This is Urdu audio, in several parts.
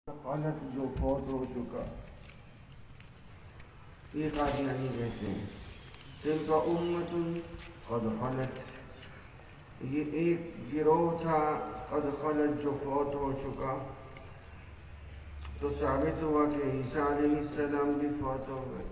خالت جو فوت ہو چکا، یہ قادیانی کہتے ہیں تلک امت قد خلت، یہ ایک گروہ تھا قد خلت جو فوت ہو چکا، تو ثابت ہوا کہ عیسیٰ علیہ السلام بھی فوت ہو گئے۔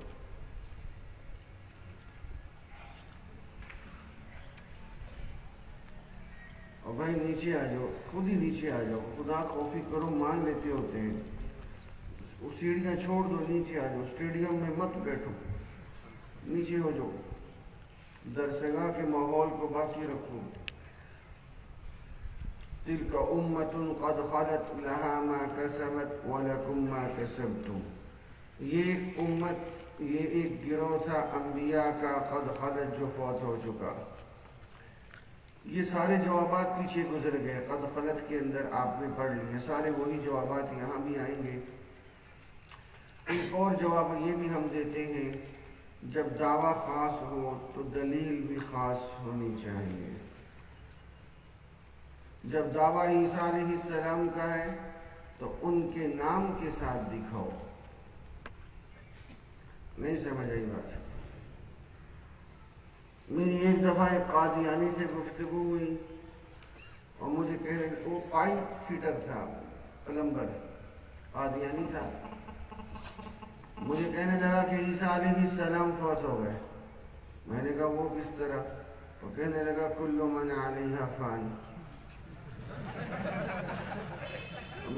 اور بھائی نیچے آ جاؤ، خود ہی نیچے آ جاؤ، خدا خوفی کرو، مان لیتے ہوتے ہیں، سیڑھیاں چھوڑ دو، نیچے آ جاؤ، اسٹیڈیم میں مت بیٹھو، نیچے ہو جاؤ، درسگاہ کے ماحول کو باقی رکھو۔ تلک امت قد خلت لها ما کسبت ولکم ما کسبتم، یہ ایک امت، یہ ایک گروہ تھا انبیاء کا قد خلت جو فوت ہو چکا۔ یہ سارے جوابات پیچھے گزر گئے، قد خلت کے اندر آپ نے پڑھ لیے، سارے وہی جوابات یہاں بھی آئیں گے۔ ایک اور جواب یہ بھی ہم دیتے ہیں، جب دعویٰ خاص ہو تو دلیل بھی خاص ہونی چاہیے۔ جب دعویٰ عیسیٰ علیہ السلام کا ہے تو ان کے نام کے ساتھ دکھاؤ۔ نہیں سمجھ آئی بات؟ میری ایک دفعہ ایک قادیانی سے گفتگو ہوئی اور مجھے کہہ رہے وہ پائپ فٹر تھا، پلمبر، قادیانی تھا، مجھے کہنے لگا کہ عیسیٰ علیہ السلام فوت ہو گئے۔ میں نے کہا وہ کس طرح؟ وہ کہنے لگا کل من علیہا فان۔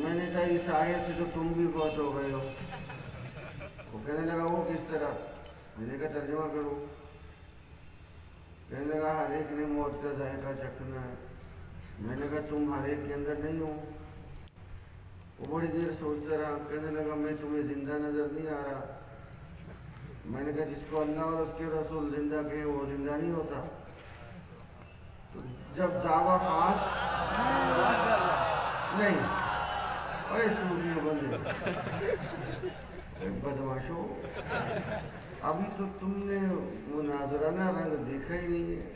میں نے کہا اس آیت سے تو تم بھی فوت ہو گئے ہو۔ وہ کہنے لگا وہ کس طرح؟ میں نے کہا ترجمہ کرو۔ کہنے لگا ہر ایک نے موت کا ذائقہ چکھنا ہے۔ میں نے کہا تم ہر ایک کے اندر نہیں ہو۔ وہ بڑی دیر سوچتا رہا، کہنے لگا میں تمہیں زندہ نظر نہیں آ رہا۔ میں نے کہا جس کو اللہ اور اس کے رسول زندہ کہیں وہ زندہ نہیں ہوتا۔ تو جب دعویٰ خاص نہیں، اے صوفیوں بندے بدماشو، ابھی تو تم نے مناظرانہ رنگ دیکھا ہی نہیں ہے۔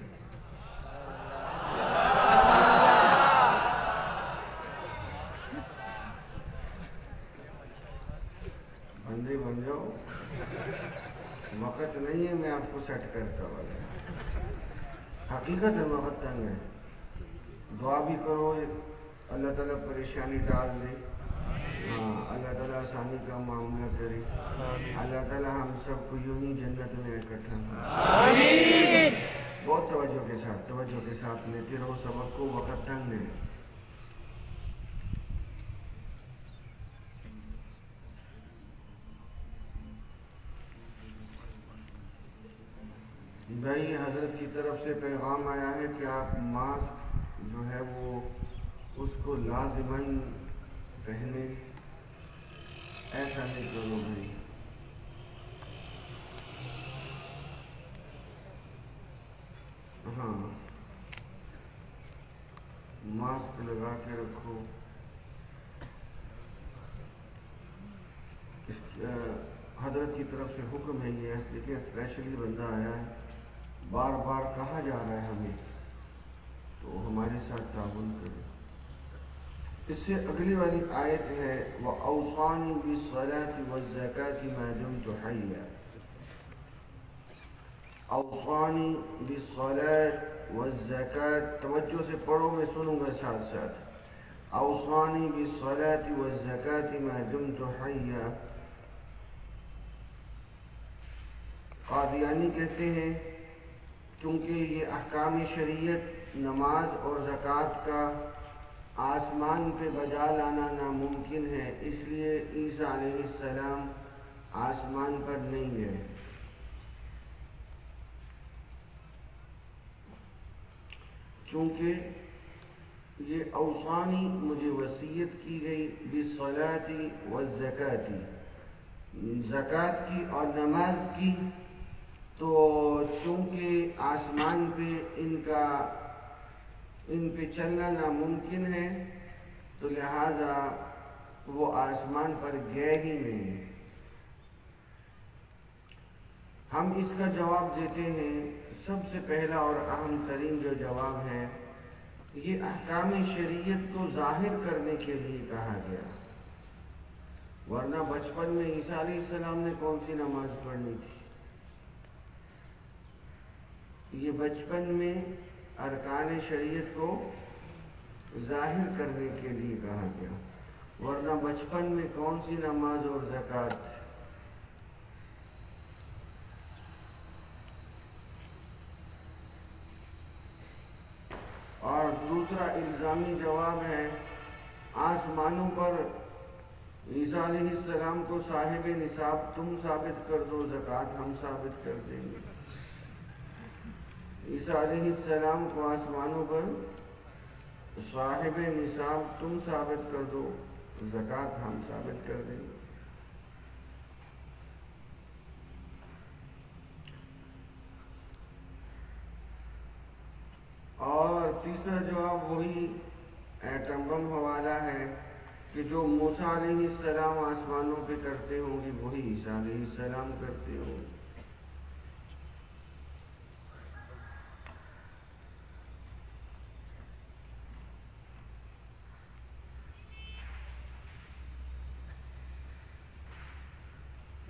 بندے بن جاؤ، وقت نہیں ہے میں آپ کو سیٹ کرتا ہوں۔ حقیقت ہے وقت تنگ ہے، دعا بھی کرو اللہ تعالیٰ پریشانی ڈال دے، ہاں اللہ تعالیٰ آسانی کا معاملہ کرے، اللہ تعالیٰ ہم سب کو یوں ہی جنت میں اکٹھا آمین۔ بہت توجہ کے ساتھ لیتے رہو سبق کو، وقت تنگ ہے۔ بھائی حضرت کی طرف سے پیغام آیا ہے کہ آپ ماسک جو ہے وہ اس کو لازماً پہنے، ایسا نہیں کرو بھائی۔ ہاں ماسک لگا کے رکھو۔ حضرت کی طرف سے حکم ہے یہ، دیکھیں اسپیشلی بندہ آیا ہے، بار بار کہا جا رہا ہے ہمیں، تو ہمارے ساتھ تعاون کرے۔ اس سے اگلی والی آیت ہے وَأَوْصَانِي بِالصَّلَاةِ وَالزَّكَاةِ مَا دُمْتُ حَيًّا۔ اوصانی بالصلاة والزکاة، توجہ سے پڑھو، میں سنوں گا ساتھ ساتھ۔ اوصانی بالصلاة والزکاة ما دمت حیا۔ قادیانی کہتے ہیں کیونکہ یہ احکام شریعت نماز اور زکوٰۃ کا آسمان پہ بجا لانا ناممکن ہے، اس لیے عیسیٰ علیہ السلام آسمان پر نہیں گئے۔ چونکہ یہ اوصانی مجھے وصیت کی گئی بالصلاة والزکاة، زکوٰۃ کی اور نماز کی، تو چونکہ آسمان پہ ان پہ چلنا ناممکن ہے تو لہٰذا وہ آسمان پر گئے ہی نہیں۔ ہم اس کا جواب دیتے ہیں، سب سے پہلا اور اہم ترین جو جواب ہے، یہ احکام شریعت کو ظاہر کرنے کے لیے کہا گیا۔ ورنہ بچپن میں عیسیٰ علیہ السلام نے کون سی نماز پڑھنی تھی؟ یہ بچپن میں ارکان شریعت کو ظاہر کرنے کے لیے کہا گیا، ورنہ بچپن میں کون سی نماز اور زکوٰۃ؟ اور دوسرا الزامی جواب ہے، آسمانوں پر عیسیٰ علیہ السلام کو صاحب نصاب تم ثابت کر دو، زکوٰۃ ہم ثابت کر دیں گے۔ عیسیٰ علیہ السلام کو آسمانوں پر صاحب نصاب تم ثابت کر دو، زکوٰۃ ہم ثابت کر دیں گے۔ اور تیسرا جواب وہی ایٹم بم حوالہ ہے کہ جو موسیٰ علیہ السلام آسمانوں پہ کرتے ہوں گے وہی عیسیٰ علیہ السلام کرتے ہوں گے۔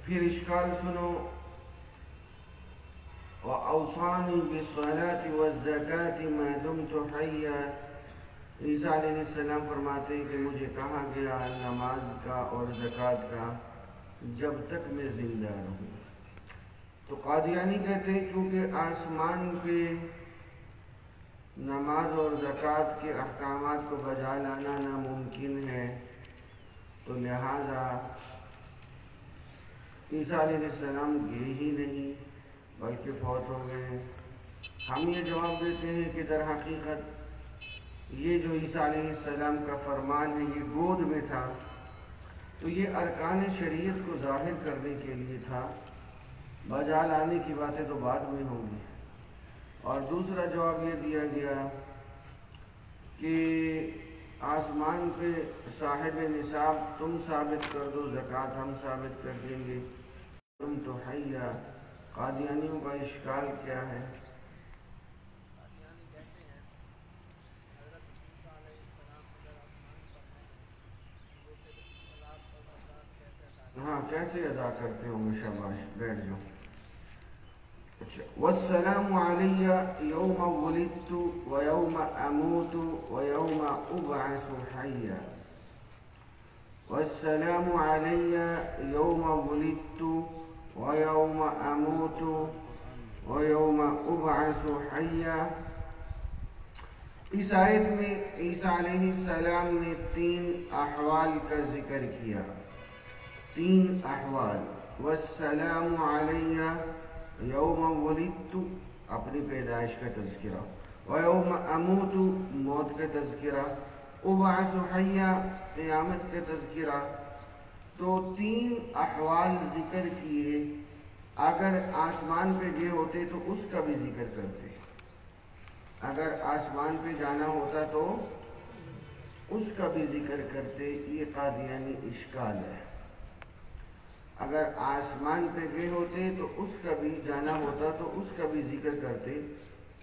پھر اشکال سنو، وَأَوْصَانِي بِالصَّلَاةِ وَالزَّكَاةِ مَا دُمْتُ حَيًّا۔ عیسیٰ علیہ السلام فرماتے ہیں کہ مجھے کہا گیا نماز کا اور زکوٰۃ کا جب تک میں زندہ رہوں۔ تو قادیانی کہتے ہیں چونکہ آسمان پہ نماز اور زکوٰۃ کے احکامات کو بجا لانا ناممکن ہے، تو لہٰذا عیسیٰ علیہ السلام گئے ہی نہیں بلکہ فوت ہو گئے ہیں۔ ہم یہ جواب دیتے ہیں کہ در حقیقت یہ جو عیسیٰ علیہ السلام کا فرمان ہے یہ گود میں تھا، تو یہ ارکان شریعت کو ظاہر کرنے کے لیے تھا، بجا لانے کی باتیں تو بعد میں ہوں گی۔ اور دوسرا جواب یہ دیا گیا کہ آسمان پہ صاحب نصاب تم ثابت کر دو، زکوٰۃ ہم ثابت کر دیں گے۔ تم تو حیا، قادیانیوں کا اشکال کیا ہے؟ ہاں کیسے ادا کرتے ہوں گے؟ شاباش، بیٹھ جاؤ۔ والسلام علی یوم ولدت ویوم اموت ویوم ابعث حیا۔ والسلام علی یوم ولدت ویوم اموت ویوم ابعث حیا۔ اس آیت میں عیسیٰ علیہ السلام نے 3 احوال کا ذکر کیا، 3 احوال۔ والسلام علی یوم ولدت اپنی پیدائش کا تذکرہ، ویوم اموت موت کا تذکرہ، ابعث حیا قیامت کا تذکرہ۔ تو 3 احوال ذکر کیے، اگر آسمان پہ گئے ہوتے تو اس کا بھی ذکر کرتے، اگر آسمان پہ جانا ہوتا تو اس کا بھی ذکر کرتے۔ یہ قادیانی اشکال ہے، اگر آسمان پہ گئے ہوتے تو اس کا بھی جانا ہوتا تو اس کا بھی ذکر کرتے،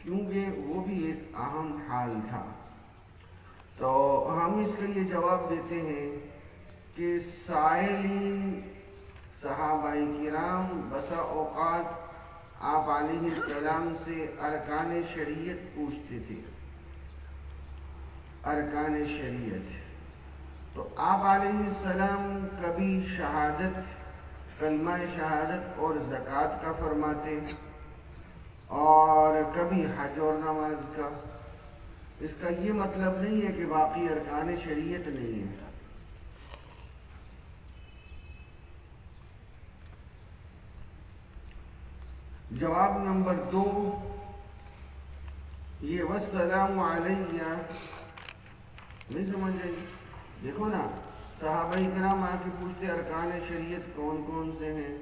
کیونکہ وہ بھی ایک اہم حال تھا۔ تو ہم اس کا یہ جواب دیتے ہیں کہ سائلین صحابہ کرام بسا اوقات آپ علیہ السلام سے ارکان شریعت پوچھتے تھے، ارکان شریعت۔ تو آپ علیہ السلام کبھی شہادت، کلمہ شہادت اور زکوٰۃ کا فرماتے اور کبھی حج اور نماز کا۔ اس کا یہ مطلب نہیں ہے کہ باقی ارکان شریعت نہیں ہے۔ جواب نمبر 2 یہ والسلام علیہ نہیں سمجھ رہی؟ دیکھو نا، صحابہ کرام آ کے پوچھتے ارکان شریعت کون کون سے ہیں؟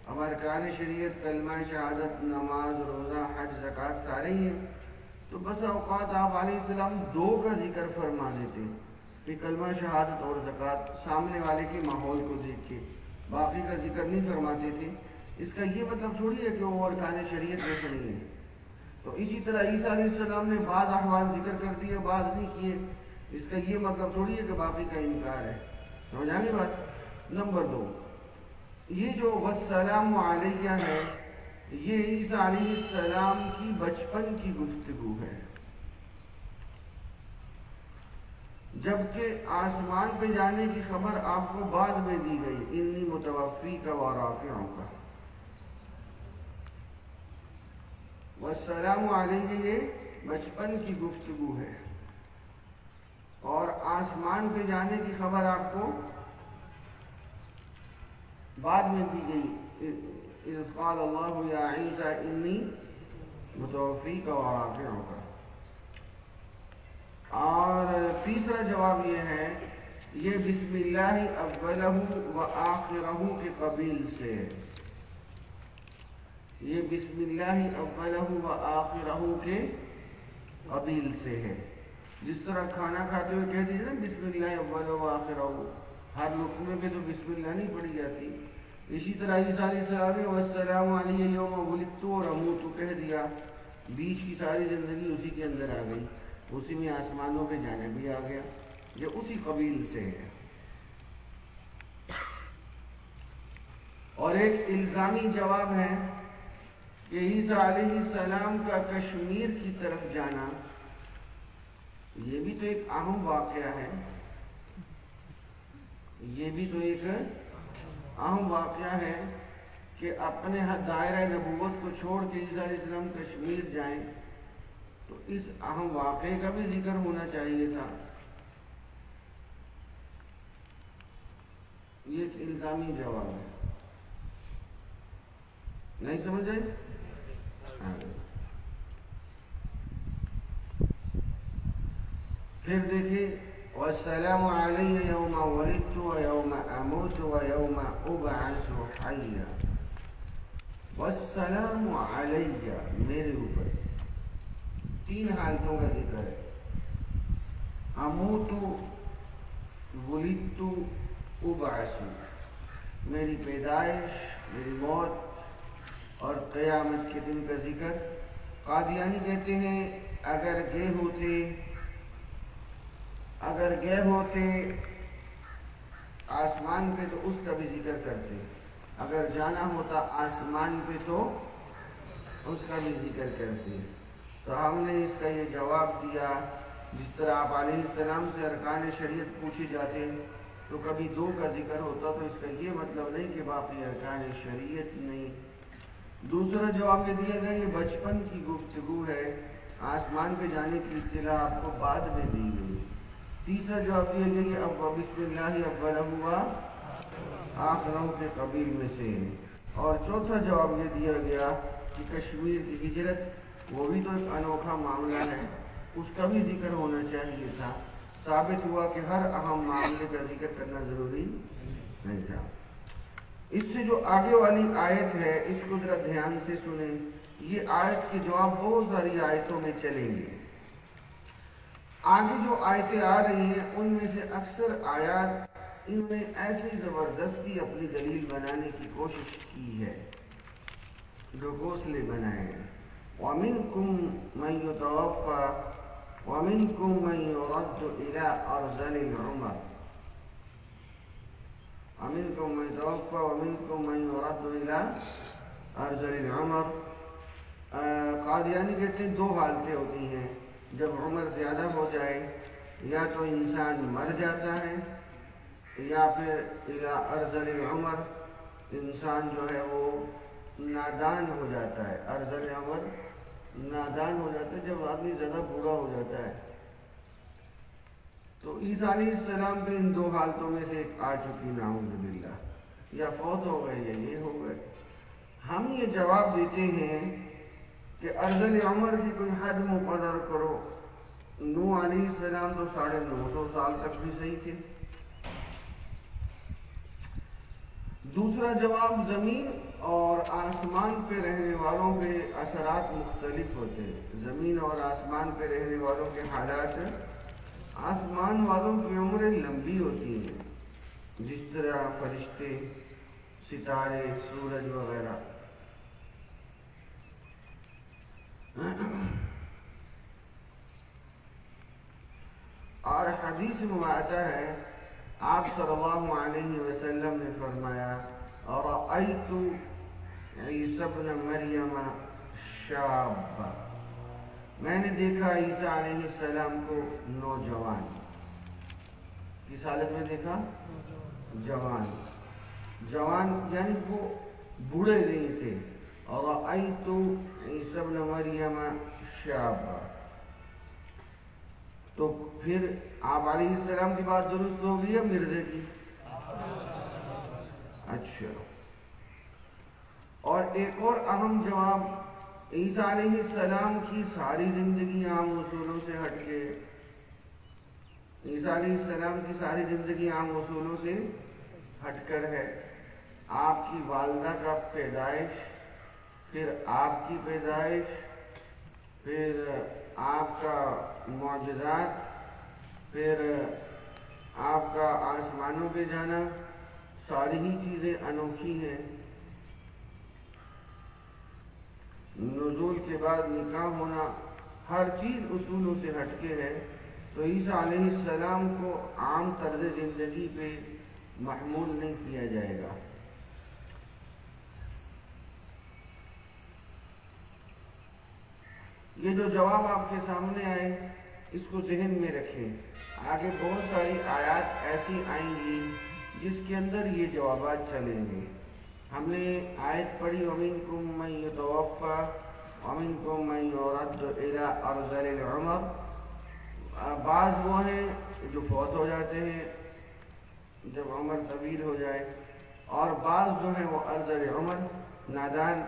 اب ارکان شریعت کلمہ شہادت، نماز، روزہ، حج، زکوٰۃ سارے ہی ہیں، تو بس اوقات آپ علیہ السلام 2 کا ذکر فرما دیتے کہ کلمہ شہادت اور زکوٰۃ، سامنے والے کے ماحول کو دیکھ کے، باقی کا ذکر نہیں فرماتے تھے۔ اس کا یہ مطلب تھوڑی ہے کہ وہ ارکان شریعت جیسے نہیں ہے۔ تو اسی طرح عیسیٰ علیہ السلام نے بعض احوال ذکر کر دیے، بعض نہیں کیے، اس کا یہ مطلب تھوڑی ہے کہ باقی کا انکار ہے۔ سمجھ آ گئی بات؟ نمبر 2، یہ جو والسلام علیہ ہے یہ عیسیٰ علیہ السلام کی بچپن کی گفتگو ہے، جبکہ آسمان پہ جانے کی خبر آپ کو بعد میں دی گئی، انی متوفیک و رافعک۔ والسلام علیہ یہ بچپن کی گفتگو ہے، اور آسمان پہ جانے کی خبر آپ کو بعد میں دی گئی، اذ قال اللہ یا عیسیٰ انی متوفیک و رافعک۔ اور تیسرا جواب یہ ہے، یہ بسم اللہ اولہ و آخرہ کے قبیل سے، یہ بسم اللہ اولہ و آخرہ کے قبیل سے ہے۔ جس طرح کھانا کھاتے ہوئے کہہ دیجیے نا بسم اللہ اولہ و آخرہ، ہر لقمے پہ تو بسم اللہ نہیں پڑھی جاتی، اسی طرح عیسیٰ علیہ السلام والسلام علیہ یوم ولدت و اموت کہہ دیا، بیچ کی ساری زندگی اسی کے اندر آ گئی، اسی میں آسمانوں پہ جانا بھی آ گیا، یہ اسی قبیل سے ہے۔ اور ایک الزامی جواب ہے کہ عیسیٰ علیہ السلام کا کشمیر کی طرف جانا یہ بھی تو ایک اہم واقعہ ہے، یہ بھی تو ایک اہم واقعہ ہے کہ اپنے دائرہ نبوت کو چھوڑ کے عیسیٰ علیہ السلام کشمیر جائیں، تو اس اہم واقعے کا بھی ذکر ہونا چاہیے تھا۔ یہ ایک الزامی جواب ہے، نہیں سمجھ آئی؟ پھر دیکھیے والسلام علیہ یوم ولدت و یوم اموت و یوم ابعث حیا۔ والسلام علیہ میرے اوپر، 3 حالتوں کا ذکر ہے، اموت، ولدت، ابعث، میری پیدائش، میری موت اور قیامت کے دن کا ذکر۔ قادیانی کہتے ہیں اگر گئے ہوتے آسمان پہ تو اس کا بھی ذکر کرتے، اگر جانا ہوتا آسمان پہ تو اس کا بھی ذکر کرتے۔ تو ہم نے اس کا یہ جواب دیا، جس طرح آپ علیہ السلام سے ارکان شریعت پوچھے جاتے تو کبھی 2 کا ذکر ہوتا، تو اس کا یہ مطلب نہیں کہ باقی ارکان شریعت نہیں۔ دوسرا جواب یہ دیا گیا یہ بچپن کی گفتگو ہے، آسمان پہ جانے کی اطلاع آپ کو بعد میں دی گئی۔ تیسرا جواب دیا گیا کہ اب بسم اللہ اولہ و آخرہ کے قبیل میں سے۔ اور چوتھا جواب یہ دیا گیا کہ کشمیر کی ہجرت وہ بھی تو ایک انوکھا معاملہ ہے، اس کا بھی ذکر ہونا چاہیے تھا۔ ثابت ہوا کہ ہر اہم معاملے کا ذکر کرنا ضروری نہیں تھا۔ اس سے جو آگے والی آیت ہے اس کو ذرا دھیان سے سنیں، یہ آیت کے جواب بہت ساری آیتوں میں چلیں گے۔ آگے جو آیتیں آ رہی ہیں ان میں سے اکثر آیات انہوں نے ایسی زبردستی اپنی دلیل بنانے کی کوشش کی ہے، جو گھونسلے بنائے ہیں۔ وَمِنْكُمْ مَنْ يُتَوَفَّى وَمِنْكُمْ مَنْ يُرَدُّ إِلَىٰ أَرْذَلِ الْعُمَرِ وَمِنْكُمْ مَنْ يُتَوَفَّى وَمِنْكُمْ مَنْ يُرَدُّ إِلَىٰ أَرْذَلِ الْعُمَرِ۔ قادیانی کہتے ہیں 2 حالتیں ہوتی ہیں، جب عمر زیادہ ہو جائے یا تو انسان مر جاتا ہے یا پھر الی ارذل العمر انسان جو ہے وہ نادان ہو جاتا ہے۔ ارذل عمر نادان ہو جاتا ہے جب آدمی زیادہ بوڑھا ہو جاتا ہے۔ تو عیسیٰ علیہ السلام پہ ان 2 حالتوں میں سے ایک آ چکی، نعوذ باللہ، یا فوت ہو گئے یا یہ ہو گئے۔ ہم یہ جواب دیتے ہیں کہ ارذل عمر کی کوئی حد مقرر کرو۔ نوح علیہ السلام تو 950 سال تک بھی صحیح تھے۔ دوسرا جواب، زمین اور آسمان پہ رہنے والوں کے اثرات مختلف ہوتے ہیں۔ زمین اور آسمان پہ رہنے والوں کے حالات، آسمان والوں کی عمریں لمبی ہوتی ہیں، جس طرح فرشتے، ستارے، سورج وغیرہ۔ اور حدیث میں آتا ہے آپ صلی اللہ علیہ وسلم نے فرمایا رأیت عیسی ابن مریم شابا، میں نے دیکھا عیسیٰ علیہ السلام کو نوجوان، کس حالت میں دیکھا؟ جوان یعنی وہ بوڑھے نہیں تھے. رأیت عیسی ابن مریم شابا. تو پھر آپ علیہ السلام کی بات درست ہوگی یا مرزے کی؟ اچھا. اور ایک اور اہم جواب، عیسیٰ علیہ السلام کی ساری زندگی عام اصولوں سے ہٹ کے، عیسیٰ علیہ السلام کی ساری زندگی عام اصولوں سے ہٹ کر ہے. آپ کی والدہ کا پیدائش، پھر آپ کی پیدائش، پھر آپ کا معجزات، پھر آپ کا آسمانوں پہ جانا، ساری ہی چیزیں انوکھی ہیں. نزول کے بعد نکاح ہونا، ہر چیز اصولوں سے ہٹ کے ہے. تو عیسیٰ علیہ السلام کو عام طرز زندگی پہ محمول نہیں کیا جائے گا. یہ جو جواب آپ کے سامنے آئے اس کو ذہن میں رکھیں. آگے بہت ساری آیات ایسی آئیں گی جس کے اندر یہ جوابات چلیں گے. ہم نے آیت پڑھی وَمِنْكُمْ مَنْ يُتَوَفَّى وَمِنْكُمْ مَنْ يُرَدُّ إِلَىٰ أَرْذَلِ الْعُمَرِ. بعض وہ ہیں جو فوت ہو جاتے ہیں جب عمر طویل ہو جائے، اور بعض جو ہیں وہ ارذل عمر نادان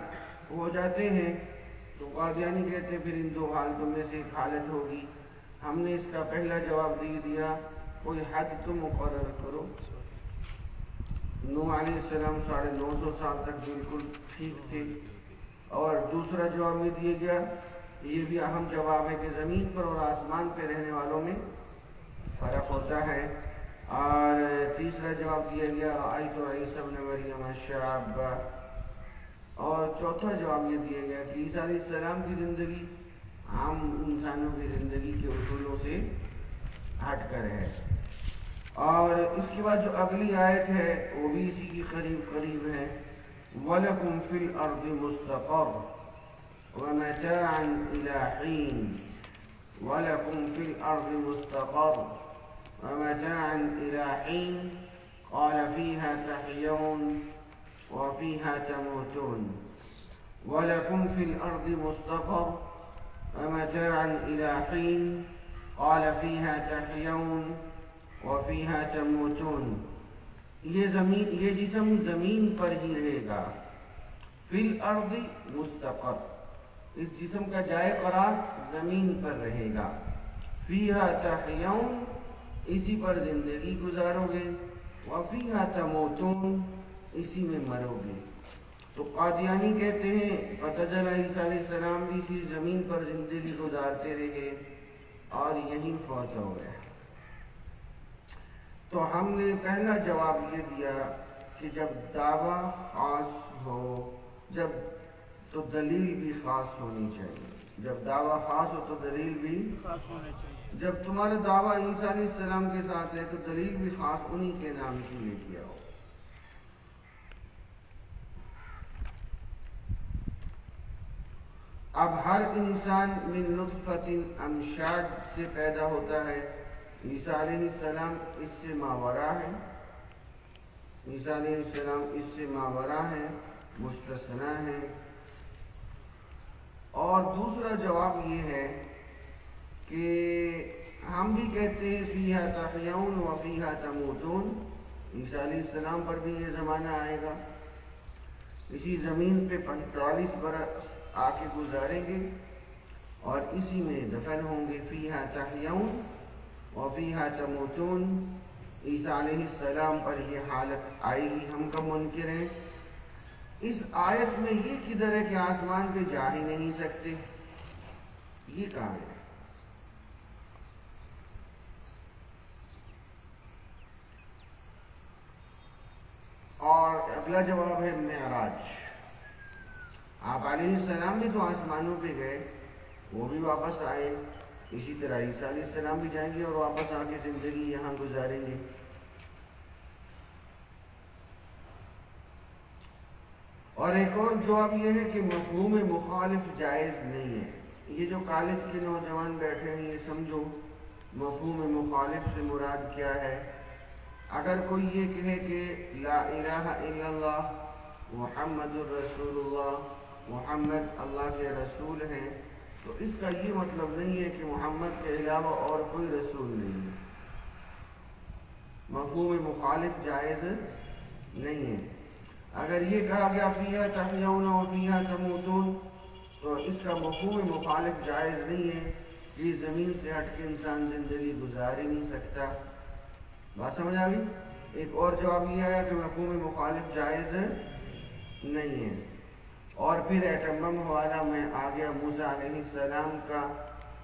ہو جاتے ہیں. تو قادیانی کہتے ہیں پھر ان دو حالتوں میں سے ایک حالت ہوگی. ہم نے اس کا پہلا جواب دیا کوئی حد تو مقرر کرو. نوح علیہ السلام 950 سال تک بالکل ٹھیک تھے. اور دوسرا جواب یہ دیا گیا، یہ بھی اہم جواب ہے کہ زمین پر اور آسمان پہ رہنے والوں میں فرق ہوتا ہے. اور تیسرا جواب دیا گیا رأیت عیسی ابن مریم شابا. اور چوتھا جواب یہ دیا گیا کہ عیسیٰ علیہ السلام کی زندگی عام انسانوں کی زندگی کے اصولوں سے ہٹ کر ہے. اور اس کے بعد جو اگلی آیت ہے وہ بھی اسی کی قریب ہے. وَلَكُمْ فِي الْأَرْضِ مُسْتَقَرٌّ وَمَتَاعًا إِلَىٰ حِينٍ. وَلَكُمْ فِي الْأَرْضِ مُسْتَقَرٌّ وَمَتَاعًا إِلَىٰ حِينٍ قَالَ فِيهَا تَحْيَوْنَ وَفِيهَا تَمُوتُونَ. وَلَكُمْ فِي الْأَرْضِ مُسْتَقَرٌّ وَمَتَاعًا إِلَىٰ حِينٍ قَالَ فِيهَا تَحْيَوْنَ وَفِيهَا تَمُوتُونَ. یہ جسم زمین پر ہی رہے گا. فی الارض مستقر، اس جسم کا جائے قرار زمین پر رہے گا. فیہا تحیون، اسی پر زندگی گزارو گے. وفیہا تموتون، اسی میں مرو گے. تو قادیانی کہتے ہیں پتہ چلا عیسیٰ علیہ السلام بھی اسی زمین پر زندگی گزارتے رہے اور یہیں فوت ہو گئے. تو ہم نے پہلا جواب یہ دیا کہ جب دعویٰ خاص ہو تو دلیل بھی خاص ہونی چاہیے. جب دعویٰ خاص ہو تو دلیل بھی خاص ہونی چاہیے. جب تمہارا دعویٰ عیسیٰ علیہ السلام کے ساتھ ہے تو دلیل بھی خاص انہی کے نام کی لے کے آؤ. اب ہر انسان من نطفۃ امشاج سے پیدا ہوتا ہے. عیسیٰ علیہ السلام اس سے ماورا ہے. عیسیٰ علیہ السلام اس سے ماورا ہے، مستثنی ہے. اور دوسرا جواب یہ ہے کہ ہم بھی کہتے ہیں فیہا تحیون وفیہا تموتون. عیسیٰ علیہ السلام پر بھی یہ زمانہ آئے گا، اسی زمین پہ 45 برس آ کے گزاریں گے اور اسی میں دفن ہوں گے. فیہا تحیون وفیہا تموتون. عیسیٰ علیہ السلام پر یہ حالت آئے گی. ہم کب منکر ہیں؟ اس آیت میں یہ کدھر ہے کہ آسمان پہ جا ہی نہیں سکتے؟ یہ کہاں ہے؟ اور اگلا جواب ہے معراج. آپ علیہ السلام بھی تو آسمانوں پہ گئے، وہ بھی واپس آئے. اسی طرح عیسیٰ علیہ السلام بھی جائیں گے اور واپس آ کے زندگی یہاں گزاریں گے. اور ایک اور جواب یہ ہے کہ مفہوم مخالف جائز نہیں ہے۔ یہ جو کالج کے نوجوان بیٹھے ہیں یہ سمجھو مفہوم مخالف سے مراد کیا ہے۔ اگر کوئی یہ کہے کہ لا الہ الا اللہ محمد الرسول اللہ، محمد اللہ کے رسول ہیں، تو اس کا یہ مطلب نہیں ہے کہ محمد کے علاوہ اور کوئی رسول نہیں ہے۔ مفہوم مخالف جائز نہیں ہے۔ اگر یہ کہا گیا فیہا تحیون و فیہا تموتون، تو اس کا مفہوم مخالف جائز نہیں ہے کہ زمین سے ہٹ کے انسان زندگی گزار ہی نہیں سکتا۔ بات سمجھ آ گئی؟ ایک اور جواب یہ آیا کہ مفہوم مخالف جائز نہیں ہے۔ اور پھر ایٹم بم حوالہ میں آ گیا موسیٰ علیہ السلام کا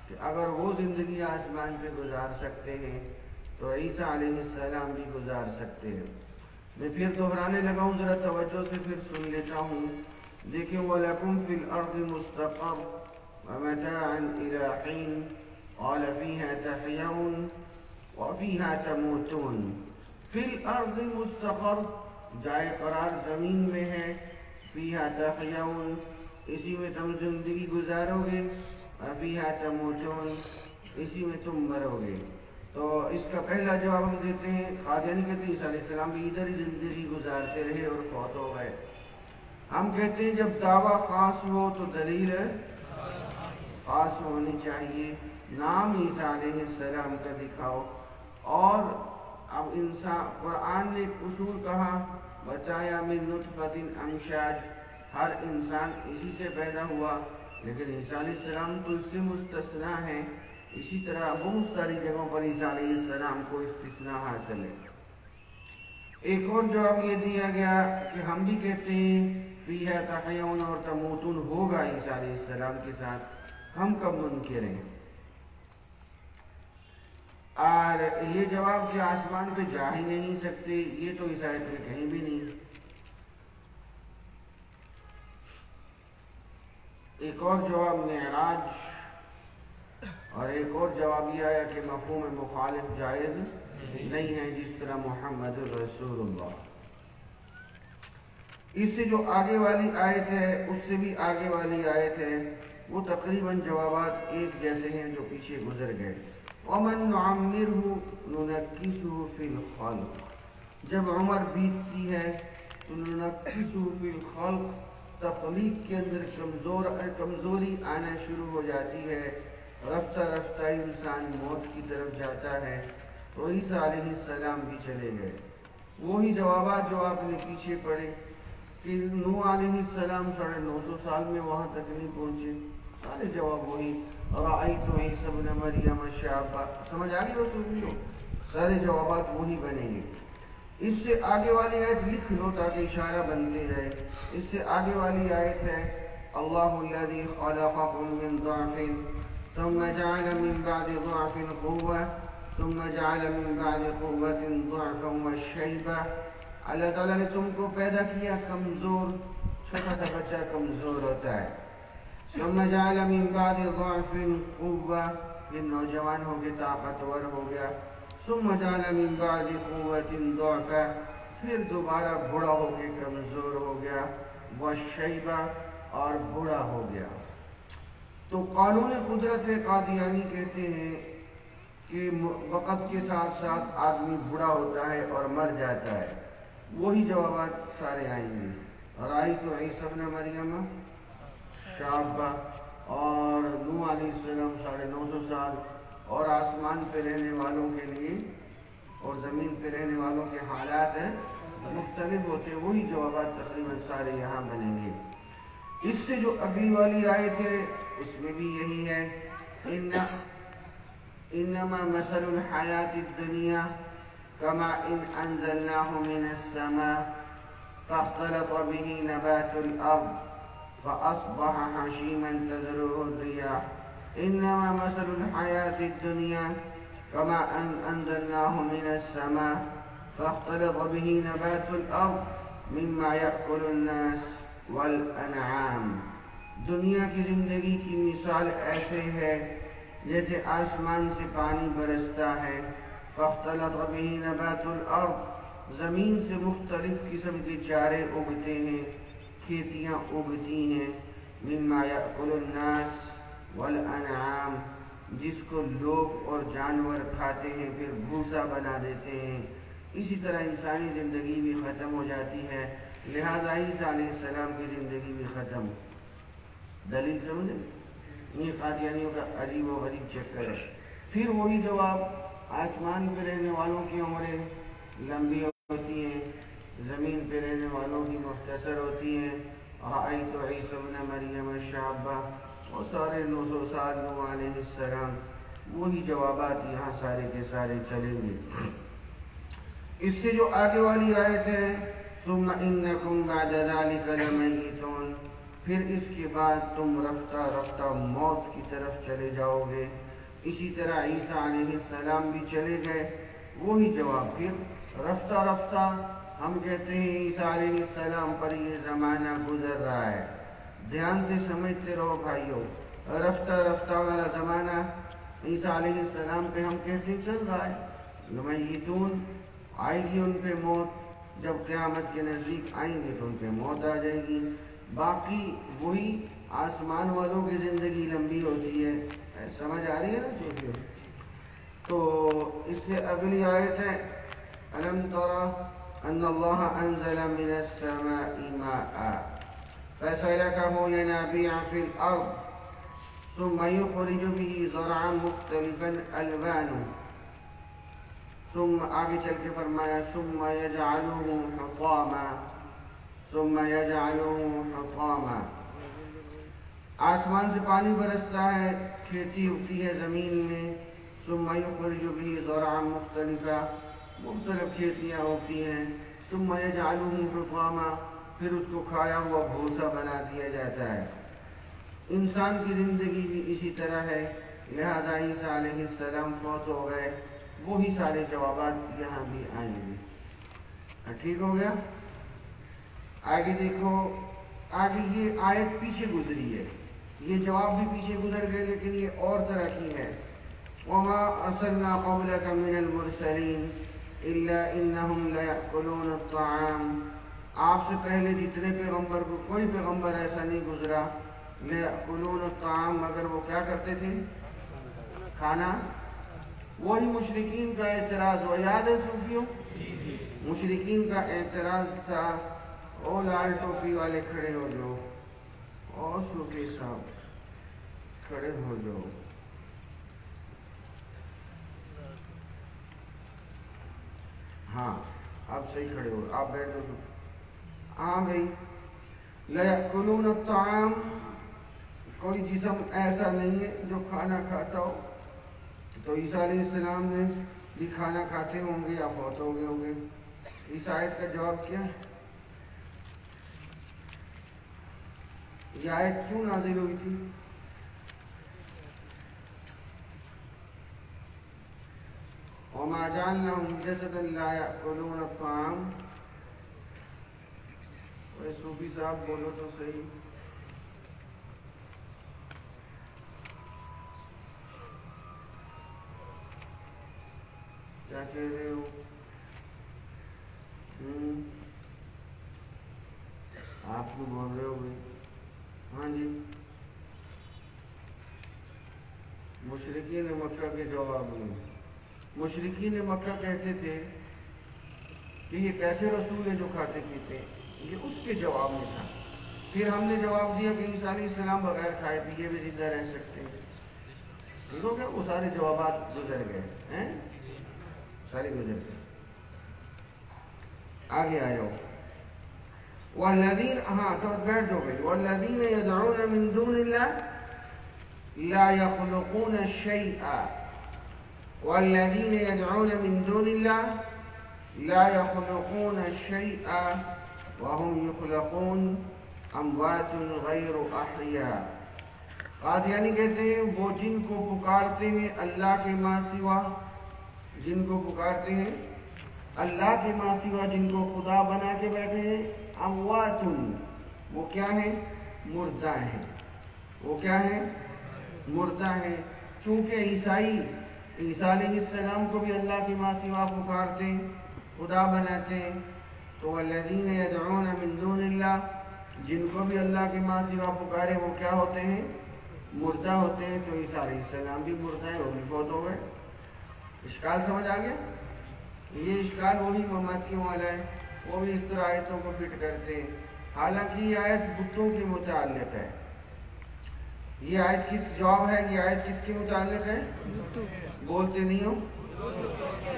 کہ اگر وہ زندگی آسمان پہ گزار سکتے ہیں تو عیسیٰ علیہ السلام بھی گزار سکتے ہیں۔ میں پھر دہرانے لگا ہوں، ذرا توجہ سے پھر سن لیتا ہوں۔ دیکھیں وَلَكُمْ فِي الْأَرْضِ مُسْتَقَرٌّ وَمَتَاعٌ إِلَىٰ حِينٍ قَالَ فِيهَا تَحْيَوْنَ وَفِيهَا تَمُوتُونَ۔ فِي الْأَرْضِ مُسْتَقَرٌّ جائے قرار زمین میں ہے، فِيهَا تَحْيَوْنَ اسی میں تم زندگی گزارو گے، وَفِيهَا تَمُوتُونَ اسی میں تم مرو گے۔ تو اس کا پہلا جواب ہم دیتے ہیں، قادیانی کہتے ہیں عیسیٰ علیہ السلام بھی ادھر ہی زندگی گزارتے رہے اور فوت ہو گئے۔ ہم کہتے ہیں جب دعویٰ خاص ہو تو دلیل خاص ہونی چاہیے، نام عیسیٰ علیہ السلام کا دکھاؤ۔ اور اب انسان، قرآن نے ایک اصول کہا، بتایا من نطفۃ امشاج، ہر انسان اسی سے پیدا ہوا، لیکن عیسیٰ علیہ السلام تو اس سے مستثنیٰ ہیں۔ اسی طرح بہت ساری جگہوں پر عیسیٰ علیہ السلام کو استثناء حاصل ہے۔ ایک اور جواب یہ دیا گیا کہ ہم بھی کہتے ہیں فیہا تحیون اور تموتون ہوگا عیسیٰ علیہ السلام کے ساتھ، ہم کب منکر ہیں؟ اور یہ جواب کہ آسمان پہ جا ہی نہیں سکتے، یہ تو اس آیت میں کہیں بھی نہیں۔ ایک اور جواب معراج، اور ایک اور جواب یہ آیا کہ مفہوم مخالف جائز نہیں ہے، جس طرح محمد الرسول اللہ۔ اس سے جو آگے والی آیت ہے اس سے بھی آگے والی آیت ہے، وہ تقریباً جوابات ایک جیسے ہیں جو پیچھے گزر گئے۔ وَمَن نُعَمِّرْهُ نُنَكِّسُهُ فِي الْخَلْقِ، جب عمر بیتتی ہے تو نُنَكِّسُهُ فِي الْخَلْقِ، تخلیق کے اندر کمزوری آنا شروع ہو جاتی ہے، رفتہ رفتہ انسان موت کی طرف جاتا ہے۔ تو عیسیٰ علیہ السلام بھی چلے گئے۔ وہی جوابات جو آپ نے پیچھے پڑھے کہ نوح علیہ السلام 950 سال میں وہاں تک نہیں پہنچے، سارے جواب وہی۔ رأیت عیسی ابن مریم شابا، سمجھ آ گئی رسول کو؟ سارے جوابات وہی بنیں گے۔ اس سے آگے والی آیت لکھ لو تاکہ اشارہ بنتے رہے۔ اس سے آگے والی آیت ہے اللہ الذی خلقکم من ضعف ثم جعل من بعد ضعف قوة ثم جعل من بعد قوة ضعفا وشیبہ۔ اللہ تعالیٰ نے تم کو پیدا کیا کمزور، چھوٹا سا بچہ کمزور ہوتا ہے، ثم جعل من بعد ضعف قوة، پھر نوجوان ہو گیا، طاقتور ہو گیا، ثم جعل من بعد قوة ضعفا، پھر دوبارہ بڑا ہو کے کمزور ہو گیا، وشیبہ، اور بوڑھا ہو گیا۔ تو قانون قدرت ہے، قادیانی کہتے ہیں کہ وقت کے ساتھ ساتھ آدمی بوڑھا ہوتا ہے اور مر جاتا ہے۔ وہی جوابات سارے آئیں گے۔ رأیت عیسی ابن مریم شابہ، اور نوح علیہ السلام 950 سال، اور آسمان پہ رہنے والوں کے لیے اور زمین پہ رہنے والوں کے حالات مختلف ہوتے، وہی جوابات تقریباً سارے یہاں بنیں گے۔ اس سے جو اگلی والی آیت ہے اس میں بھی یہی ہے، انما مثل الحیات الدنیا كماء انزلناه من السماء فاختلط به نبات الارض فاصبح حشيما تذروه الرياح انما مثل الحیات الدنیا كماء انزلناه من السماء فاختلط به نبات الارض مما يأكل الناس والانعام۔ دنیا کی زندگی کی مثال ایسے ہے جیسے آسمان سے پانی برستا ہے، فاختلط به نبات الارض، زمین سے مختلف قسم کے چارے اگتے ہیں، کھیتیاں اگتی ہیں، مما یأکل الناس والانعام، جس کو لوگ اور جانور کھاتے ہیں پھر بھوسا بنا دیتے ہیں، اسی طرح انسانی زندگی بھی ختم ہو جاتی ہے، لہذا عیسیٰ علیہ السلام کی زندگی بھی ختم۔ دلیل سمجھیں؟ یہ قادیانیوں کا عجیب و غریب چکر ہے۔ پھر وہی جواب، آسمان پہ رہنے والوں کی عمریں لمبی ہوتی ہیں، زمین پہ رہنے والوں کی مختصر ہوتی ہیں۔ رأیت عیسی ابن مریم شابہ، اور سارے 900 سال نوح علیہ السلام، وہی جوابات یہاں سارے کے سارے چلیں گے۔ اس سے جو آگے والی آیت ہے، ثم انکم بعد ذلک لمیتون، پھر اس کے بعد تم رفتہ رفتہ موت کی طرف چلے جاؤ گے، اسی طرح عیسیٰ علیہ السلام بھی چلے گئے، وہی جواب۔ پھر رفتہ رفتہ ہم کہتے ہیں عیسیٰ علیہ السلام پر یہ زمانہ گزر رہا ہے، دھیان سے سمجھتے رہو بھائیو، رفتہ رفتہ والا زمانہ عیسیٰ علیہ السلام پہ ہم کہتے چل رہا ہے۔ لمیتون، آئے گی ان پہ موت، جب قیامت کے نزدیک آئیں گے تو ان پہ موت آ جائے گی، باقی وہی آسمان والوں کی زندگی لمبی ہوتی ہے۔ سمجھ آ رہی ہے نا سوچو؟ تو اس سے اگلی آیت ہے، الم تر ان اللہ انزل من السماء ماء فسلكه ينابيع في الارض ثم يخرج به زرعا مختلفا الوانه، ثم آگے چل کے فرمایا ثم يجعله حطاما، ثم يجعله حطاما، آسمان سے پانی برستا ہے، کھیتی اگتی ہے زمین میں، ثم يخرج به زرعا مختلفا، مختلف کھیتیاں ہوتی ہیں، ثم يجعله حطاما، پھر اس کو کھایا ہوا بھوسا بنا دیا جاتا ہے۔ انسان کی زندگی بھی اسی طرح ہے، لہذا عیسیٰ علیہ السلام فوت ہو گئے، وہی سارے جوابات یہاں بھی آئیں گے۔ ٹھیک ہو گیا؟ آگے دیکھو، آگے یہ آیت پیچھے گزری ہے، یہ جواب بھی پیچھے گزر گئے، لیکن یہ اور طرح کی ہے۔ وَمَا أَرْسَلْنَا قَبْلَكَ مِنَ الْمُرْسَلِينَ إِلَّا إِنَّهُمْ لَيَأْكُلُونَ الطَّعَامَ، آپ سے پہلے جتنے پیغمبر کو کوئی پیغمبر ایسا نہیں گزرا، لَيَأْكُلُونَ الطَّعَامَ، مگر وہ کیا کرتے تھے؟ کھانا۔ وہی مشرکین کا اعتراض ہوا، یاد ہے صوفیوں؟ مشرکین کا اعتراض تھا، او لال ٹوپی والے کھڑے ہو جاؤ، او صوفی صاحب کھڑے ہو جاؤ، ہاں آپ صحیح کھڑے ہو، آپ بیٹھ جاؤ، آ گئی لَيَأْكُلُونَ الطَّعَامَ، کوئی جسم ایسا نہیں ہے جو کھانا کھاتا ہو، تو عیسیٰ علیہ السلام نے بھی کھانا کھاتے ہوں گے یا فوت ہو گئے ہوں گے۔ اس آیت کا جواب کیا ہے؟ یہ آیت کیوں نازل ہوئی تھی؟ وَمَا جَعَلْنَاهُمْ جَسَدًا لَا يَأْكُلُونَ الطَّعَامَ، اے صوفی صاحب بولو تو صحیح، کیا کہہ رہے ہو؟ آپ کو بول رہے ہو گے؟ ہاں جی، مشرکین مکہ کے جواب میں، مشرکین مکہ کہتے تھے کہ یہ کیسے رسول ہے جو کھاتے پیتے ہیں، یہ اس کے جواب میں تھا۔ پھر ہم نے جواب دیا کہ عیسیٰ علیہ السلام بغیر کھائے پیے بھی زندہ رہ سکتے ہیں۔ ٹھیک ہو گیا؟ وہ سارے جوابات گزر گئے ہیں، سارے گزر گئے۔ آگے آ جاؤ، والذین، ہاں تو بیٹھ جاؤ بھائی، والذین یدعون من دون اللہ لا يخلقون شیئا، والذین یدعون من دون اللہ لا يخلقون شیئا وهم يخلقون اموات غیر احیاء۔ قادیانی کہتے ہیں وہ جن کو پکارتے ہیں اللہ کے ماں سوا، جن کو پکارتے ہیں اللہ کے ماں سوا، جن کو خدا بنا کے بیٹھے ہیں، اموات، وہ کیا ہیں؟ مردہ ہیں۔ وہ کیا ہیں؟ مردہ ہیں۔ چونکہ عیسیٰ علیہ السلام کو بھی اللہ کی ماں سوا پکارتے ہیں، خدا بناتے ہیں، تو والذین یدعون من دون اللہ، جن کو بھی اللہ کے ماں سوا پکارے وہ کیا ہوتے ہیں؟ مردہ ہوتے ہیں۔ تو عیسیٰ علیہ السلام بھی مردہ ہیں، وہ بھی فوت ہو گئے۔ اشکال سمجھ آ گیا؟ یہ اشکال وہی مماتیوں والا ہے، وہ بھی اس طرح آیتوں کو فٹ کرتے ہیں، حالانکہ یہ آیت بتوں کے متعلق ہے۔ یہ آیت کس جواب ہے؟ یہ آیت کس کے متعلق ہے؟ بولتے نہیں ہو؟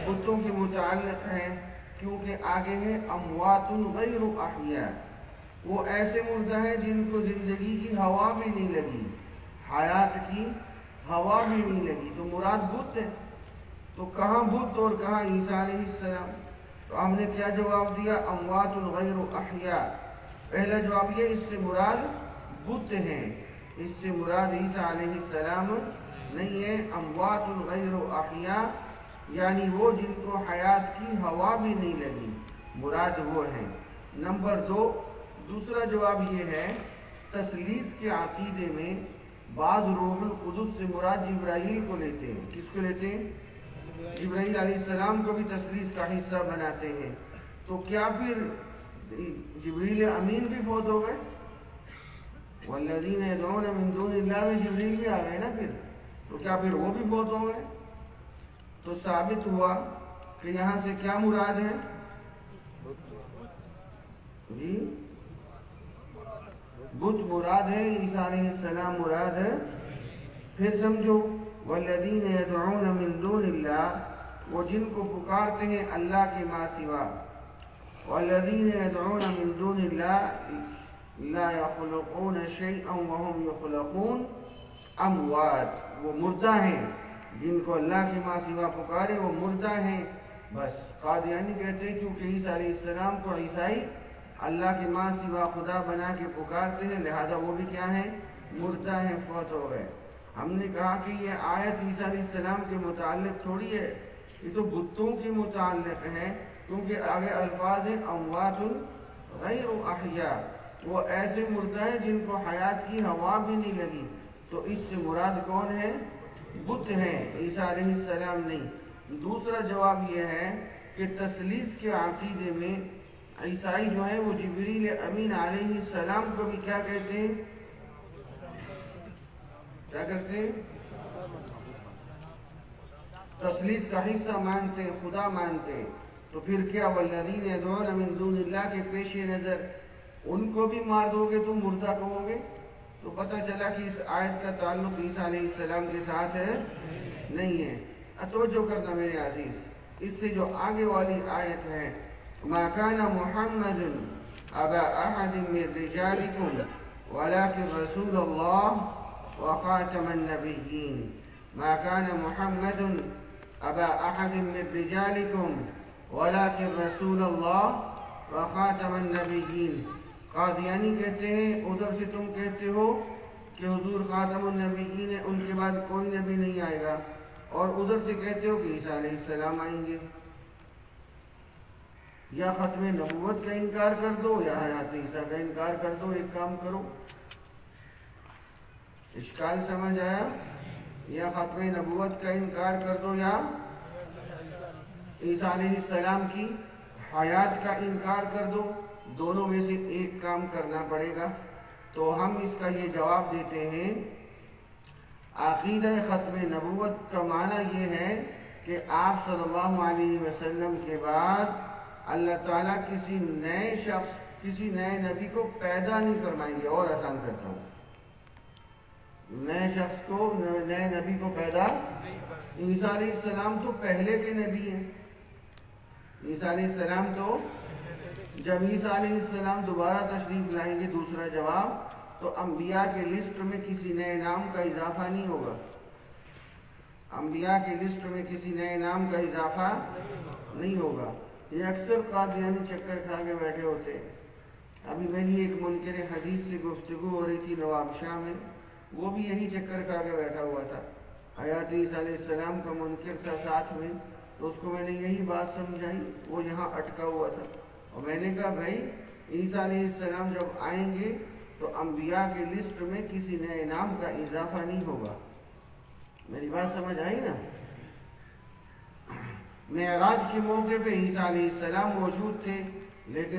بتوں کے متعلق ہے، کیونکہ آگے ہے اموات غیر احیاء، وہ ایسے مردہ ہیں جن کو زندگی کی ہوا بھی نہیں لگی، حیات کی ہوا بھی نہیں لگی، تو مراد بت ہے۔ تو کہاں بت اور کہاں عیسیٰ علیہ السلام؟ تو ہم نے کیا جواب دیا؟ اموات غیر احیاء۔ پہلا جواب یہ، اس سے مراد بت ہیں، اس سے مراد عیسیٰ علیہ السلام نہیں ہے۔ اموات غیر احیاء یعنی وہ جن کو حیات کی ہوا بھی نہیں لگی، مراد وہ ہیں۔ نمبر دو، دوسرا جواب یہ ہے، تثلیث کے عقیدے میں بعض روح القدس سے مراد جبرائیل کو لیتے ہیں۔ کس کو لیتے ہیں؟ جبرائیل علیہ السلام کو بھی تثلیث کا حصہ بناتے ہیں۔ تو کیا پھر جبریل امین بھی فوت ہو گئے؟ والذین یدعون من دون اللہ میں جبریل بھی آ گئے نا پھر، تو کیا پھر وہ بھی فوت ہو گئے؟ تو ثابت ہوا کہ یہاں سے کیا مراد ہے؟ جی بت مراد ہے، عیسیٰ علیہ السلام مراد ہے۔ پھر سمجھو، والذین یدعون من دون اللہ، وہ جن کو پکارتے ہیں اللہ کے ماں سوا۔ والذین یدعون من دون اللہ لا یخلقون شیئا وهم یخلقون، اموات، وہ مردہ ہیں، جن کو اللہ کے ماں سوا پکارے وہ مردہ ہیں۔ بس قادیانی کہتے ہیں چونکہ عیسیٰ علیہ السلام کو عیسائی اللہ کے ماں سوا خدا بنا کے پکارتے ہیں، لہذا وہ بھی کیا ہیں؟ مردہ ہیں، فوت ہو گئے۔ ہم نے کہا کہ یہ آیت عیسیٰ علیہ السلام کے متعلق تھوڑی ہے، یہ تو بتوں کے متعلق ہے، کیونکہ آگے الفاظ ہیں اموات غیر احیاء، وہ ایسے مردہ ہیں جن کو حیات کی ہوا بھی نہیں لگی۔ تو اس سے مراد کون ہے؟ بت ہیں، عیسیٰ علیہ السلام نہیں۔ دوسرا جواب یہ ہے کہ تثلیث کے عقیدے میں عیسائی جو ہیں وہ جبریل امین علیہ السلام کو بھی کیا کہتے ہیں؟ کیا کرتے ہیں؟ تثلیث کا حصہ مانتے ہیں، خدا مانتے ہیں۔ تو پھر کیا والذین یدعون من دون اللہ کے پیش نظر ان کو بھی مار دو گے تو مردہ کہو گے؟ تو پتہ چلا کہ اس آیت کا تعلق عیسیٰ علیہ السلام کے ساتھ ہے نہیں ہے۔ توجہ کرنا میرے عزیز، اس سے جو آگے والی آیت ہے، ما کان محمد ابا احد من رجالکم ولکن رسول اللہ وخاتم النبیین، ما کان محمد ابا احد من رجالکم ولکن رسول اللہ وخاتم النبیین۔ قادیانی کہتے ہیں ادھر سے تم کہتے ہو کہ حضور خاتم النبیین ہے، ان کے بعد کوئی نبی نہیں آئے گا، اور ادھر سے کہتے ہو کہ عیسیٰ علیہ السلام آئیں گے۔ یا ختم نبوت کا انکار کر دو یا حیات عیسیٰ کا انکار کر دو، ایک کام کرو۔ اشکال سمجھ آیا؟ یا ختم نبوت کا انکار کر دو یا عیسیٰ علیہ السلام کی حیات کا انکار کر دو، دونوں میں سے ایک کام کرنا پڑے گا۔ تو ہم اس کا یہ جواب دیتے ہیں، عقیدہ ختم نبوت کا معنی یہ ہے کہ آپ صلی اللہ علیہ وسلم کے بعد اللہ تعالیٰ کسی نئے شخص، کسی نئے نبی کو پیدا نہیں فرمائیں گے۔ اور آسان کرتا ہوں، نئے شخص کو، نئے نبی کو پیدا، عیسیٰ علیہ السلام تو پہلے کے نبی ہیں۔ عیسیٰ علیہ السلام تو جب عیسیٰ علیہ السلام دوبارہ تشریف لائیں گے، دوسرا جواب، تو انبیاء کے لسٹ میں کسی نئے نام کا اضافہ نہیں ہوگا۔ انبیاء کے لسٹ میں کسی نئے نام کا اضافہ نہیں ہوگا۔ یہ اکثر قادیانی چکر کھا کے بیٹھے ہوتے ہیں۔ ابھی میری ایک منکر حدیث سے گفتگو ہو رہی تھی نواب شاہ میں، وہ بھی یہی چکر کھا کے بیٹھا ہوا تھا، حیات عیسیٰ علیہ السلام کا منکر تھا ساتھ میں، تو اس کو میں نے یہی بات سمجھائی، وہ یہاں اٹکا ہوا تھا، اور میں نے کہا بھائی عیسیٰ علیہ السلام جب آئیں گے تو انبیاء کے لسٹ میں کسی نئے نام کا اضافہ نہیں ہوگا۔ میری بات سمجھ آئی نا؟ معراج کے موقع پہ عیسیٰ علیہ السلام موجود تھے، لیکن